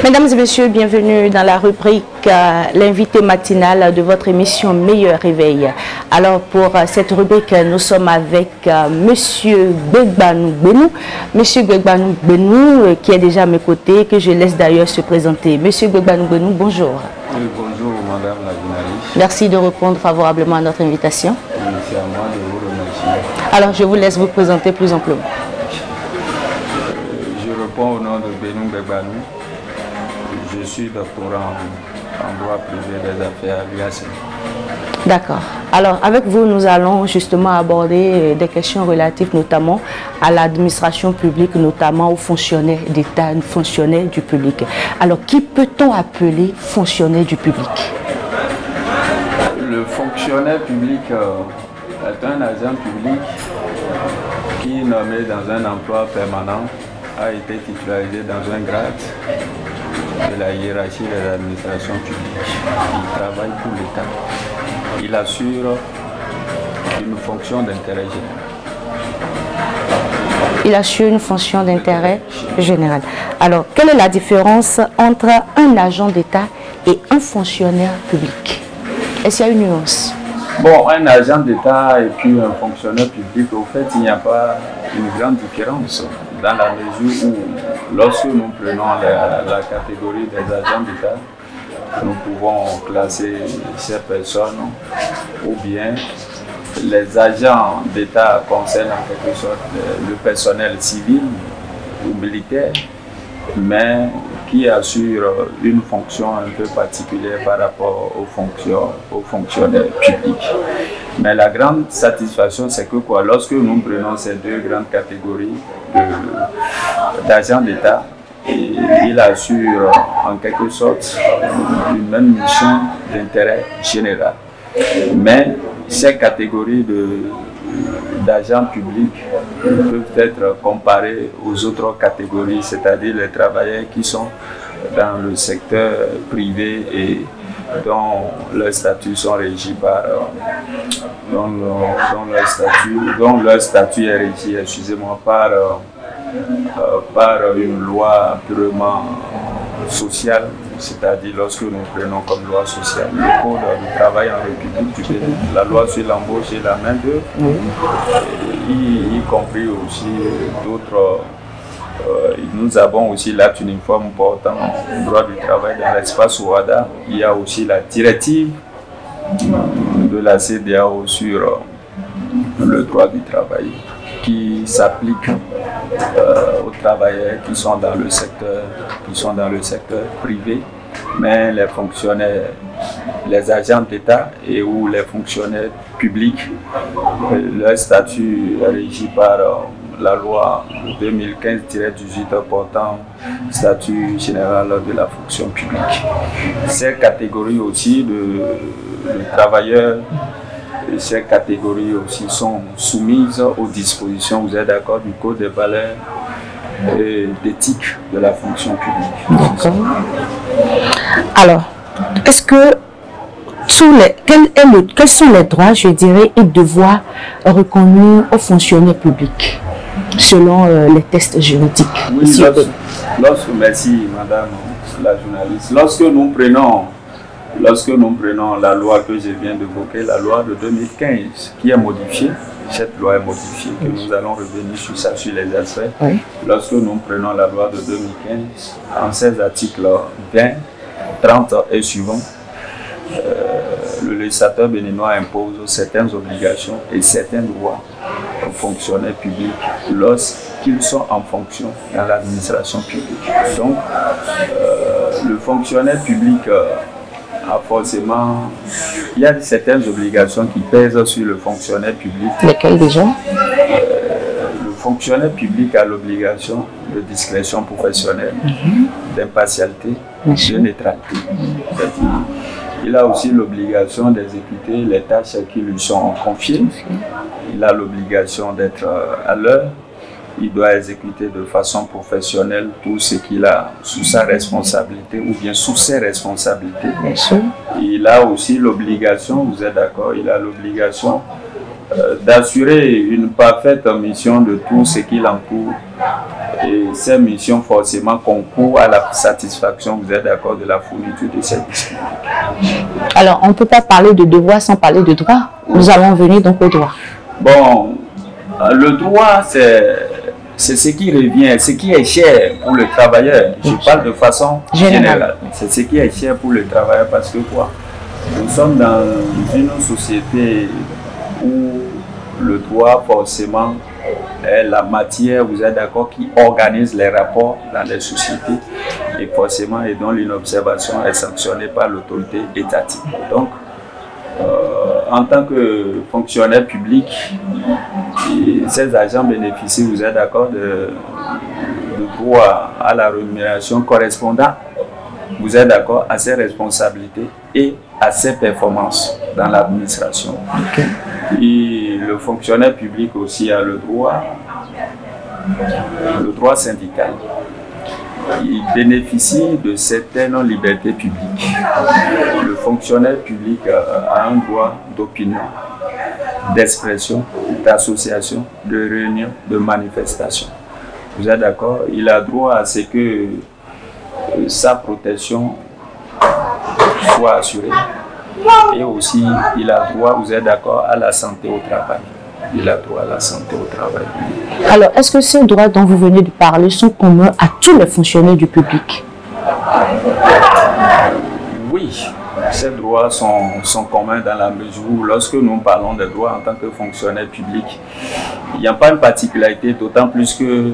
Mesdames et messieurs, bienvenue dans la rubrique l'invité matinal de votre émission Meilleur Réveil. Alors pour cette rubrique, nous sommes avec Monsieur Gbegbanou Benou. Monsieur Gbegbanou Benou qui est déjà à mes côtés, que je laisse d'ailleurs se présenter. Monsieur Gbegbanou Benou, bonjour. Oui, bonjour Madame la journaliste. Merci de répondre favorablement à notre invitation. C'est à moi de vous remercier. Alors je vous laisse vous présenter plus amplement. Je réponds au nom de Benou Gbegbanou. Je suis doctorant en droit privé des affaires à l'UAC. D'accord. Alors, avec vous, nous allons justement aborder des questions relatives notamment à l'administration publique, notamment aux fonctionnaires d'État, fonctionnaires du public. Alors, qui peut-on appeler fonctionnaire du public? Le fonctionnaire public est un agent public qui est nommé dans un emploi permanent, a été titularisé dans un grade de la hiérarchie de l'administration publique. Il travaille pour l'État. Il assure une fonction d'intérêt général. Il assure une fonction d'intérêt général. Alors, quelle est la différence entre un agent d'État et un fonctionnaire public? Est-ce qu'il y a une nuance? Bon, un agent d'État et puis un fonctionnaire public, au fait, il n'y a pas une grande différence dans la mesure où, lorsque nous prenons la catégorie des agents d'État, nous pouvons classer ces personnes ou bien les agents d'État concernent en quelque sorte le personnel civil ou militaire, mais qui assure une fonction un peu particulière par rapport aux fonctionnaires publics. Mais la grande satisfaction, c'est que quoi, lorsque nous prenons ces deux grandes catégories d'agents d'État, il assure en quelque sorte une même mission d'intérêt général. Mais ces catégories d'agents publics peuvent être comparées aux autres catégories, c'est-à-dire les travailleurs qui sont dans le secteur privé et dont leurs statuts sont régis par dont leur statut est régi, excusez-moi, par une loi purement sociale, c'est-à-dire lorsque nous prenons comme loi sociale le Code du travail en République du Bénin, la loi sur l'embauche et la main-d'œuvre, y compris aussi d'autres. Nous avons aussi l'acte uniforme portant le droit du travail dans l'espace OHADA. Il y a aussi la directive de la CEDEAO sur le droit du travail qui s'applique aux travailleurs qui sont dans le secteur privé, mais les fonctionnaires, les agents d'État et ou les fonctionnaires publics, leur statut est régi par la loi 2015-18 portant statut général de la fonction publique. Ces catégories aussi de travailleurs, ces catégories aussi sont soumises aux dispositions, vous êtes d'accord, du Code des valeurs et d'éthique de la fonction publique. D'accord. Alors, est-ce que quels sont les droits, je dirais, et devoirs reconnus aux fonctionnaires publics selon les textes juridiques? Oui, merci Madame la journaliste. Lorsque nous prenons la loi que je viens d'évoquer, la loi de 2015, qui est modifiée, cette loi est modifiée, que nous allons revenir sur ça, sur les aspects. Oui. Lorsque nous prenons la loi de 2015, en 16 articles 20, 30 et suivants, le législateur béninois impose certaines obligations et certains droits aux fonctionnaires publics lorsqu'ils sont en fonction dans l'administration publique. Donc, le fonctionnaire public a forcément, il y a certaines obligations qui pèsent sur le fonctionnaire public. Lesquelles déjà? Le fonctionnaire public a l'obligation de discrétion professionnelle, d'impartialité, de neutralité. Il a aussi l'obligation d'exécuter les tâches qui lui sont confiées. Il a l'obligation d'être à l'heure. Il doit exécuter de façon professionnelle tout ce qu'il a sous sa responsabilité ou bien sous ses responsabilités. Il a aussi l'obligation, vous êtes d'accord, il a l'obligation d'assurer une parfaite mission de tout ce qui l'entoure. Et ces missions forcément concourent à la satisfaction, vous êtes d'accord, de la fourniture de services publics. Alors, on ne peut pas parler de devoir sans parler de droit. Nous allons venir donc au droit. Bon, le droit, c'est ce qui revient, ce qui est cher pour le travailleur. Je parle de façon générale. C'est ce qui est cher pour le travailleur parce que quoi? Nous sommes dans une société où le droit forcément est la matière, vous êtes d'accord, qui organise les rapports dans les sociétés et forcément et dont l'inobservation est sanctionnée par l'autorité étatique. Donc, en tant que fonctionnaire public, ces agents bénéficient, vous êtes d'accord, de droit à la rémunération correspondant, vous êtes d'accord, à ses responsabilités et à ses performances dans l'administration. Okay. Et le fonctionnaire public aussi a le droit syndical. Il bénéficie de certaines libertés publiques. Le fonctionnaire public a un droit d'opinion, d'expression, d'association, de réunion, de manifestation. Vous êtes d'accord? Il a droit à ce que sa protection soit assurée. Et aussi, il a droit, vous êtes d'accord, à la santé au travail. Il a droit à la santé au travail. Alors, est-ce que ces droits dont vous venez de parler sont communs à tous les fonctionnaires du public? Oui, ces droits sont communs dans la mesure où, lorsque nous parlons de droits en tant que fonctionnaire public, il n'y a pas une particularité, d'autant plus que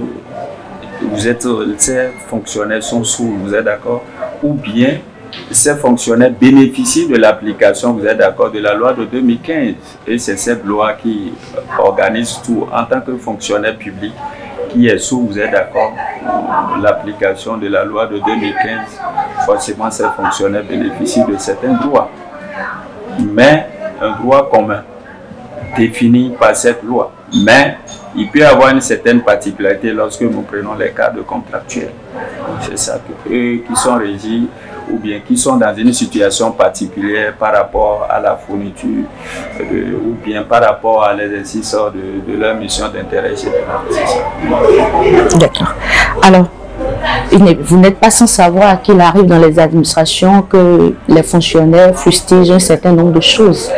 ces fonctionnaires sont sourds, vous êtes d'accord, ou bien ces fonctionnaires bénéficient de l'application, vous êtes d'accord, de la loi de 2015. Et c'est cette loi qui organise tout en tant que fonctionnaire public qui est sous, vous êtes d'accord, l'application de la loi de 2015. Forcément, ces fonctionnaires bénéficient de certains droits. Mais un droit commun défini par cette loi. Mais il peut y avoir une certaine particularité lorsque nous prenons les cadres contractuels. C'est ça que eux qui sont régis ou bien qui sont dans une situation particulière par rapport à la fourniture ou bien par rapport à l'exercice de leur mission d'intérêt général. D'accord. Alors, vous n'êtes pas sans savoir qu'il arrive dans les administrations que les fonctionnaires fustigent un certain nombre de choses,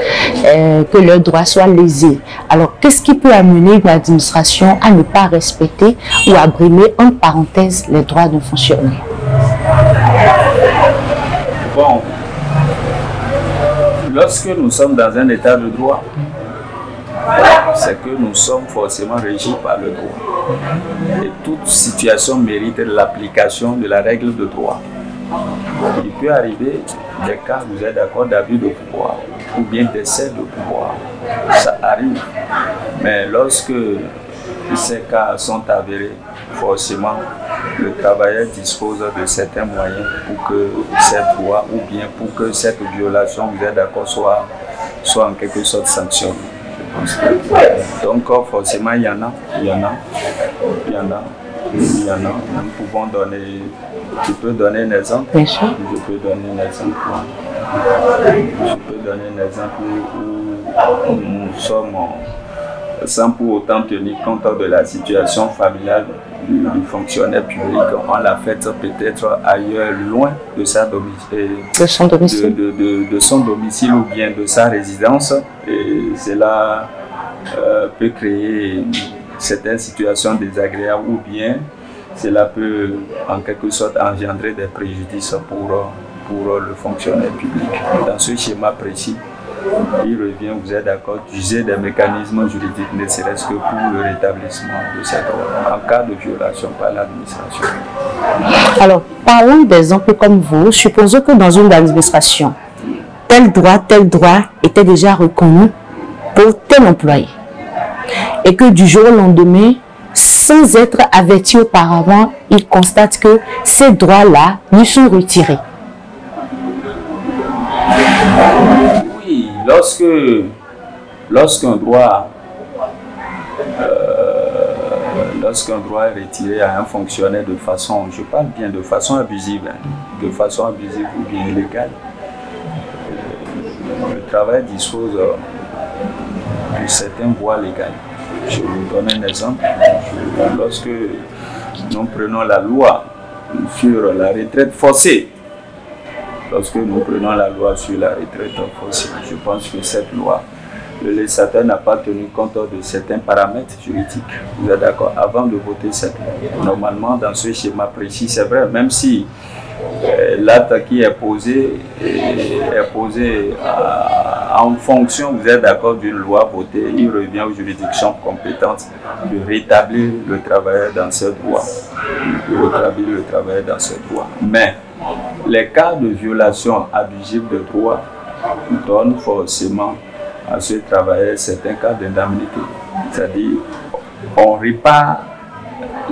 que leurs droits soient lésés. Alors, qu'est-ce qui peut amener une administration à ne pas respecter ou à brimer, en parenthèse, les droits d'un fonctionnaire? Bon, lorsque nous sommes dans un état de droit, c'est que nous sommes forcément régis par le droit. Et toute situation mérite l'application de la règle de droit. Il peut arriver des cas, vous êtes d'accord, d'abus de pouvoir ou bien d'excès de pouvoir. Ça arrive. Mais lorsque ces cas sont avérés, forcément, le travailleur dispose de certains moyens pour que ces droits ou bien pour que cette violation, vous êtes d'accord, soit en quelque sorte sanctionnée. Donc forcément il y en a. Nous pouvons donner, tu peux donner un exemple. Bien sûr. Je peux donner un exemple où nous sommes sans pour autant tenir compte de la situation familiale du fonctionnaire public. On l'a fait peut-être ailleurs, loin de sa domicile, de son domicile ou bien de sa résidence. Et cela peut créer certaines situations désagréables ou bien cela peut en quelque sorte engendrer des préjudices pour le fonctionnaire public. Dans ce schéma précis, il revient, vous êtes d'accord, d'user des mécanismes juridiques, ne serait-ce que pour le rétablissement de ces droits en cas de violation par l'administration. Alors, parlons d'exemples comme vous. Supposons que dans une administration, tel droit était déjà reconnu pour tel employé. Et que du jour au lendemain, sans être averti auparavant, il constate que ces droits-là lui sont retirés. Oui, lorsqu'un droit est retiré à un fonctionnaire de façon, je parle bien de façon abusive, ou bien illégale, le travail dispose de certaines voies légales. Je vous donne un exemple. Lorsque nous prenons la loi sur la retraite forcée, je pense que cette loi, le législateur n'a pas tenu compte de certains paramètres juridiques. Vous êtes d'accord? Avant de voter cette loi, normalement, dans ce schéma précis, c'est vrai, même si l'acte qui est posé en fonction, vous êtes d'accord, d'une loi votée, il revient aux juridictions compétentes de rétablir le travailleur dans ce droit. Mais les cas de violation abusive de droit donnent forcément à ce travailleur certains cas d'indemnité. C'est-à-dire, on répare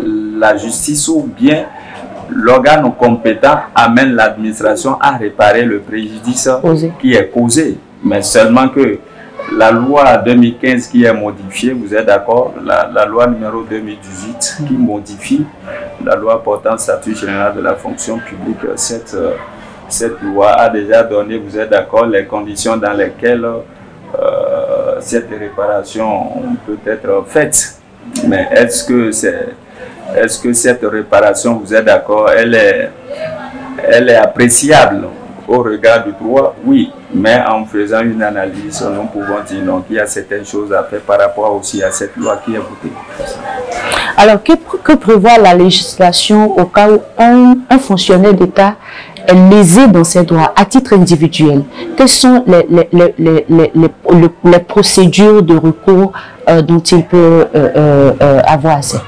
la justice ou bien l'organe compétent amène l'administration à réparer le préjudice qui est causé. Mais seulement que la loi 2015 qui est modifiée, vous êtes d'accord, la loi numéro 2018 qui modifie la loi portant statut général de la fonction publique, cette loi a déjà donné, vous êtes d'accord, les conditions dans lesquelles cette réparation peut être faite. Mais est-ce que cette réparation, vous êtes d'accord, elle est appréciable au regard du droit? Oui, mais en faisant une analyse, nous pouvons dire non, qu'il y a certaines choses à faire par rapport aussi à cette loi qui est votée. Alors, que prévoit la législation au cas où un fonctionnaire d'État est lésé dans ses droits à titre individuel? Quelles sont les procédures de recours dont il peut avoir accès?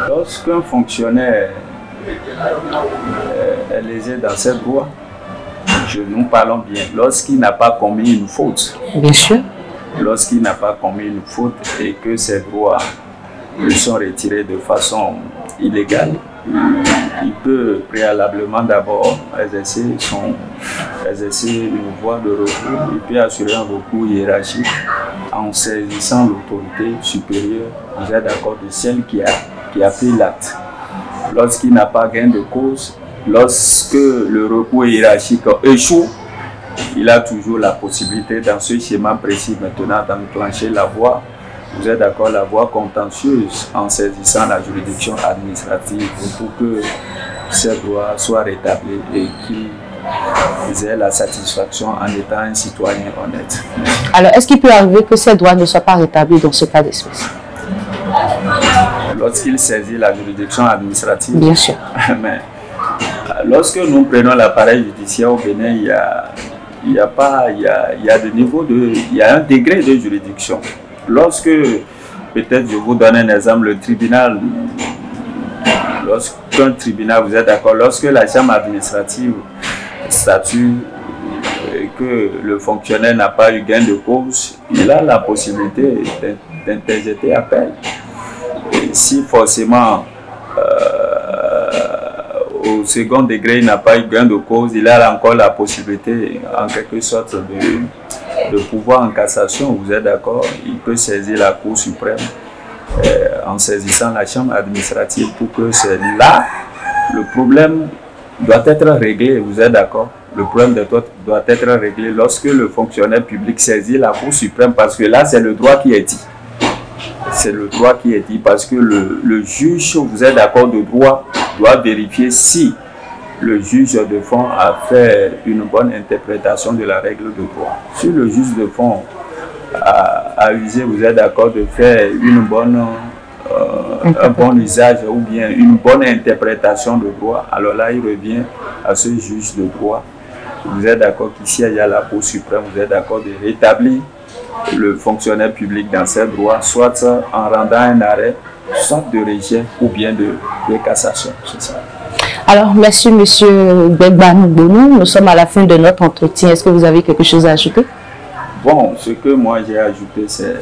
Lorsqu'un fonctionnaire est lésé dans ses droits, nous parlons bien, lorsqu'il n'a pas commis une faute. Bien sûr. Lorsqu'il n'a pas commis une faute et que ses droits lui sont retirés de façon illégale, il peut préalablement d'abord exercer une voie de recours. Il peut assurer un recours hiérarchique en saisissant l'autorité supérieure, vous êtes d'accord, de celle qui a pris l'acte. Lorsqu'il n'a pas gain de cause, lorsque le recours hiérarchique échoue, il a toujours la possibilité, dans ce schéma précis maintenant, d'enclencher la voie, vous êtes d'accord, la voie contentieuse en saisissant la juridiction administrative pour que ces droits soient rétablis et qu'ils aient la satisfaction en étant un citoyen honnête. Alors, est-ce qu'il peut arriver que ces droits ne soient pas rétablis dans ce cas d'espèce? Lorsqu'il saisit la juridiction administrative? Bien sûr. Mais lorsque nous prenons l'appareil judiciaire au Bénin, il y a un degré de juridiction. Lorsque, peut-être je vous donne un exemple, le tribunal, lorsqu'un tribunal, vous êtes d'accord, lorsque la chambre administrative statue que le fonctionnaire n'a pas eu gain de cause, il a la possibilité d'interjeter appel. Et si forcément au second degré il n'a pas eu gain de cause, il a encore la possibilité en quelque sorte de pouvoir en cassation, vous êtes d'accord, il peut saisir la Cour suprême en saisissant la chambre administrative pour que c'est là, le problème doit être réglé, vous êtes d'accord. Le problème doit être réglé lorsque le fonctionnaire public saisit la Cour suprême, parce que là c'est le droit qui est dit. C'est le droit qui est dit, parce que le juge, vous êtes d'accord, de droit doit vérifier si le juge de fond a fait une bonne interprétation de la règle de droit. Si le juge de fond a usé, vous êtes d'accord, de faire un bon usage ou bien une bonne interprétation de droit, alors là il revient à ce juge de droit. Vous êtes d'accord qu'ici il y a la Cour suprême, vous êtes d'accord de rétablir le fonctionnaire public dans ses droits, soit en rendant un arrêt, soit de rejet ou bien de cassation. C'est ça. Alors, merci Monsieur Begbanou Gbonu. Nous sommes à la fin de notre entretien. Est-ce que vous avez quelque chose à ajouter? Bon, ce que moi j'ai ajouté, c'est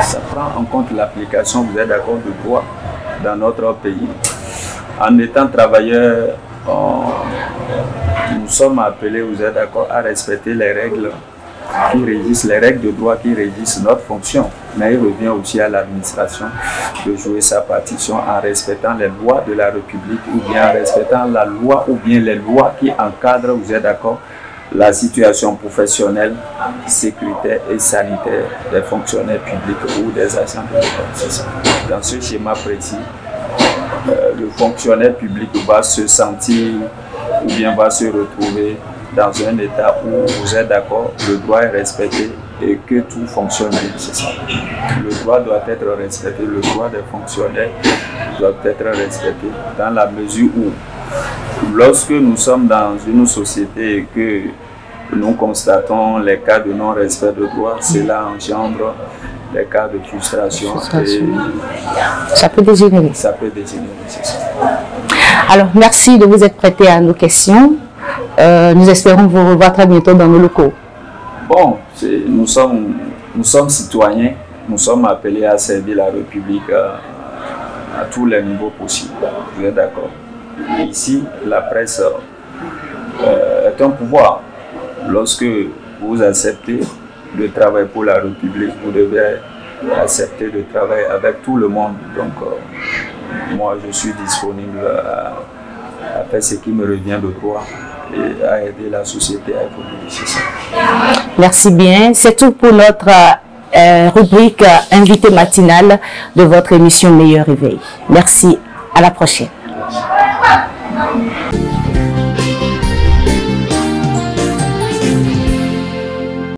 ça prend en compte l'application, vous êtes d'accord, de droit dans notre pays. En étant travailleur, nous sommes appelés, vous êtes d'accord, à respecter les règles qui régissent, les règles de droit qui régissent notre fonction. Mais il revient aussi à l'administration de jouer sa partition en respectant les lois de la République ou bien en respectant la loi ou bien les lois qui encadrent, vous êtes d'accord, la situation professionnelle, sécuritaire et sanitaire des fonctionnaires publics ou des agents de l'État. Dans ce schéma précis, le fonctionnaire public va se sentir ou bien va se retrouver dans un état où vous êtes d'accord, le droit est respecté et que tout fonctionne bien, c'est ça. Le droit doit être respecté, le droit des fonctionnaires doit être respecté dans la mesure où, lorsque nous sommes dans une société et que nous constatons les cas de non-respect de droit, cela engendre des cas de frustration. Et ça peut dégénérer. Ça peut dégénérer, c'est ça. Alors, merci de vous être prêté à nos questions. Nous espérons vous revoir très bientôt dans nos locaux. Bon, nous sommes citoyens, nous sommes appelés à servir la République à tous les niveaux possibles. Vous êtes d'accord? Ici, la presse est un pouvoir. Lorsque vous acceptez de travailler pour la République, vous devez accepter de travailler avec tout le monde. Donc, moi, je suis disponible à faire ce qui me revient de droit et à aider la société à évoluer. C'est ça. Merci bien. C'est tout pour notre rubrique invité matinale de votre émission Meilleur Réveil. Merci. À la prochaine.